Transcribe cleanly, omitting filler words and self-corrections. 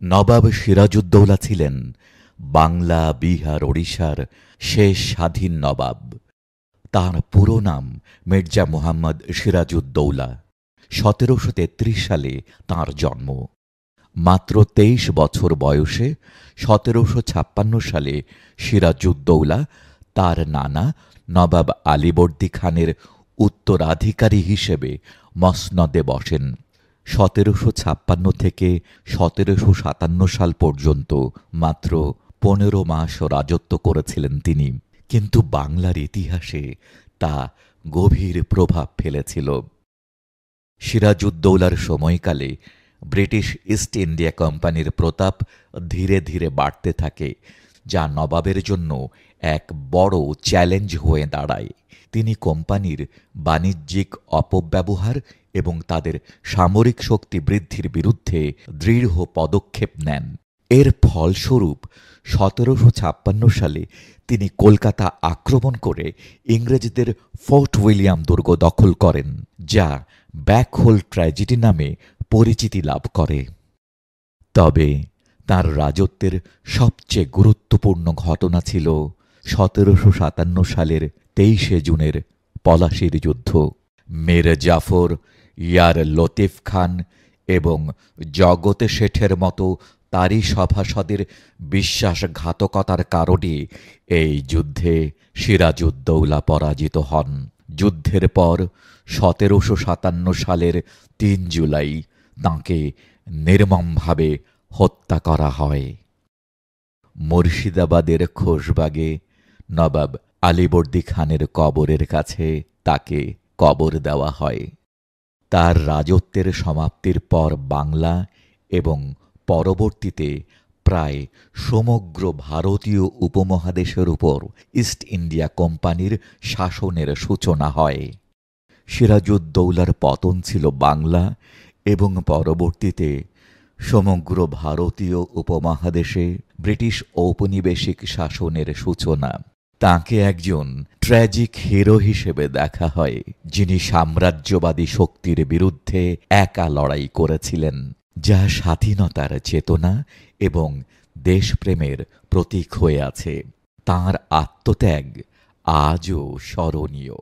নবাব সিরাজউদ্দৌলা ছিলেন বাংলা, বিহার, ওড়িশার শেষ স্বাধীন নবাব। তাঁর পুরো নাম মির্জা মুহাম্মদ সিরাজউদ্দৌলা। ১৭৩৩ সালে তাঁর জন্ম। মাত্র ২৩ বছর বয়সে ১৭৫৬ সালে সিরাজউদ্দৌলা তাঁর নানা নবাব আলীবর্দী খানের উত্তরাধিকারী হিসেবে মসনদে বসেন। ১৭৫৬ থেকে ১৭৫৭ সাল পর্যন্ত মাত্র ১৫ মাস রাজত্ব করেছিলেন তিনি, কিন্তু বাংলার ইতিহাসে তা গভীর প্রভাব ফেলেছিল। সিরাজউদ্দৌলার সময়কালে ব্রিটিশ ইস্ট ইন্ডিয়া কোম্পানির প্রতাপ ধীরে ধীরে বাড়তে থাকে, যা নবাবের জন্য এক বড় চ্যালেঞ্জ হয়ে দাঁড়ায়। তিনি কোম্পানির বাণিজ্যিক অপব্যবহার এবং তাদের সামরিক শক্তি বৃদ্ধির বিরুদ্ধে দৃঢ় পদক্ষেপ নেন। এর ফলস্বরূপ ১৭৫৬ সালে তিনি কলকাতা আক্রমণ করে ইংরেজদের ফোর্ট উইলিয়াম দুর্গ দখল করেন, যা ব্ল্যাক-হোল ট্র্যাজেডি নামে পরিচিতি লাভ করে। তবে তাঁর রাজত্বের সবচেয়ে গুরুত্বপূর্ণ ঘটনা ছিল ১৭৫৭ সালের ২৩শে জুনের পলাশির যুদ্ধ। মীর জাফর, ইয়ার লতিফ খান এবং জগতে শেঠের মতো তারই সভাসদের বিশ্বাসঘাতকতার কারণে এই যুদ্ধে সিরাজউদ্দৌলা পরাজিত হন। যুদ্ধের পর ১৭৫৭ সালের ৩ জুলাই তাঁকে নির্মমভাবে হত্যা করা হয়। মুর্শিদাবাদের খোশবাগে নবাব আলীবর্দী খানের কবরের কাছে তাকে কবর দেওয়া হয়। তার রাজত্বের সমাপ্তির পর বাংলা এবং পরবর্তীতে প্রায় সমগ্র ভারতীয় উপমহাদেশের উপর ইস্ট ইন্ডিয়া কোম্পানির শাসনের সূচনা হয়। সিরাজউদ্দৌলার পতন ছিল বাংলা এবং পরবর্তীতে সমগ্র ভারতীয় উপমহাদেশে ব্রিটিশ ঔপনিবেশিক শাসনের সূচনা। তাঁকে একজন ট্র্যাজিক হিরো হিসেবে দেখা হয়, যিনি সাম্রাজ্যবাদী শক্তির বিরুদ্ধে একা লড়াই করেছিলেন, যা স্বাধীনতার চেতনা এবং দেশপ্রেমের প্রতীক হয়ে আছে। তাঁর আত্মত্যাগ আজও স্মরণীয়।